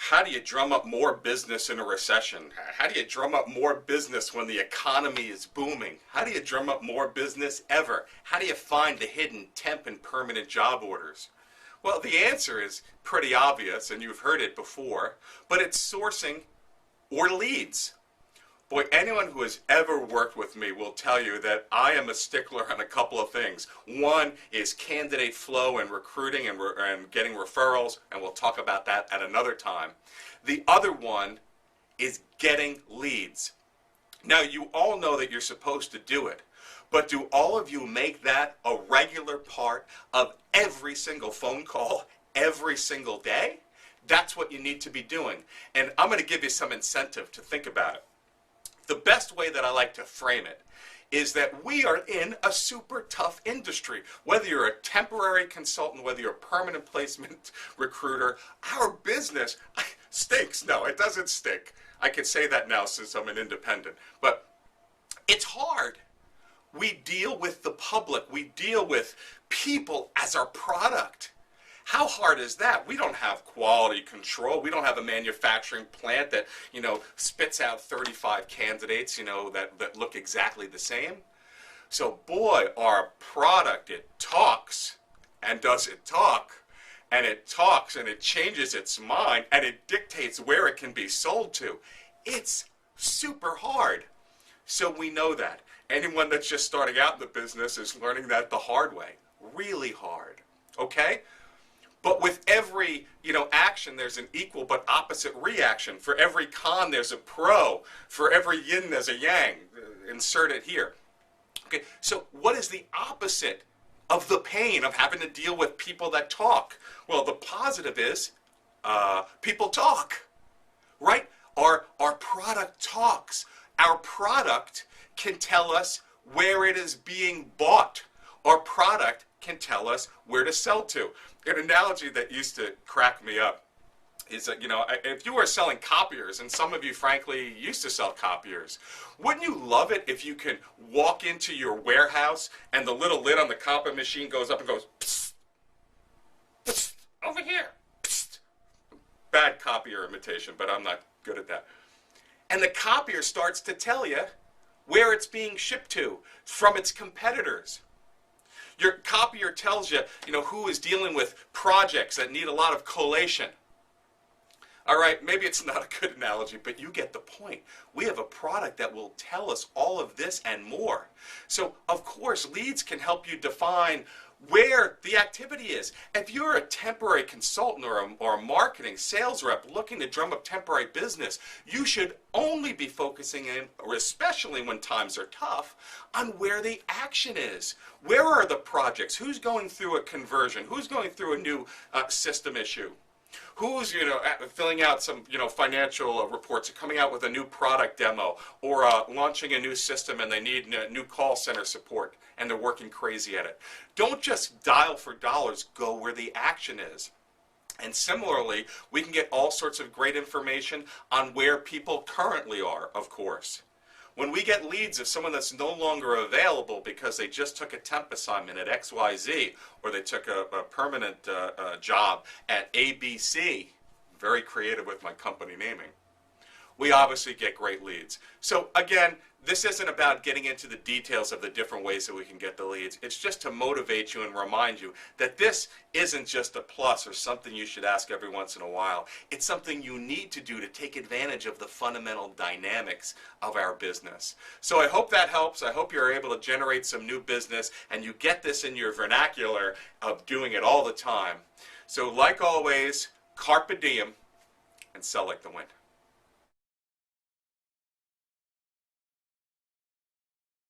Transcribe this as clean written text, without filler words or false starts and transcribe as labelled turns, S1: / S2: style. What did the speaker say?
S1: How do you drum up more business in a recession? How do you drum up more business when the economy is booming? How do you drum up more business ever? How do you find the hidden temp and permanent job orders? Well, the answer is pretty obvious, and you've heard it before, but it's sourcing or leads. Boy, anyone who has ever worked with me will tell you that I am a stickler on a couple of things. One is candidate flow and recruiting and getting referrals, and we'll talk about that at another time. The other one is getting leads. Now, you all know that you're supposed to do it, but do all of you make that a regular part of every single phone call, every single day? That's what you need to be doing. And I'm going to give you some incentive to think about it. The best way that I like to frame it is that we are in a super tough industry. Whether you're a temporary consultant, whether you're a permanent placement recruiter, our business stinks. No, it doesn't stink. I can say that now since I'm an independent. But it's hard. We deal with the public. We deal with people as our product. How hard is that? We don't have quality control. We don't have a manufacturing plant that, spits out 35 candidates, that look exactly the same. So boy, our product, it talks. And does it talk? And it talks and it changes its mind and it dictates where it can be sold to. It's super hard. So we know that. Anyone that's just starting out in the business is learning that the hard way. Really hard. Okay? But with every, action, there's an equal but opposite reaction. For every con, there's a pro. For every yin, there's a yang. Insert it here. Okay, so what is the opposite of the pain of having to deal with people that talk? Well, the positive is people talk, right? Our product talks. Our product can tell us where it is being bought. Our product can tell us where to sell to. An analogy that used to crack me up is that, if you were selling copiers, and some of you, frankly, used to sell copiers, wouldn't you love it if you can walk into your warehouse and the little lid on the copy machine goes up and goes, psst, psst, over here, psst. Bad copier imitation, but I'm not good at that. And the copier starts to tell you where it's being shipped to from its competitors. Your copier tells you, who is dealing with projects that need a lot of collation. All right, maybe it's not a good analogy, but you get the point. We have a product that will tell us all of this and more. So, of course, leads can help you define where the activity is. If you're a temporary consultant or a marketing sales rep looking to drum up temporary business, you should only be focusing in, or especially when times are tough, on where the action is. Where are the projects? Who's going through a conversion? Who's going through a new system issue? Who's, filling out some, financial reports, or coming out with a new product demo, or launching a new system and they need new call center support and they're working crazy at it. Don't just dial for dollars, go where the action is. And similarly, we can get all sorts of great information on where people currently are, of course. When we get leads of someone that's no longer available because they just took a temp assignment at XYZ, or they took a permanent job at ABC, very creative with my company naming, we obviously get great leads. So again, this isn't about getting into the details of the different ways that we can get the leads. It's just to motivate you and remind you that this isn't just a plus or something you should ask every once in a while. It's something you need to do to take advantage of the fundamental dynamics of our business. So I hope that helps. I hope you're able to generate some new business and you get this in your vernacular of doing it all the time. So like always, carpe diem and sell like the wind.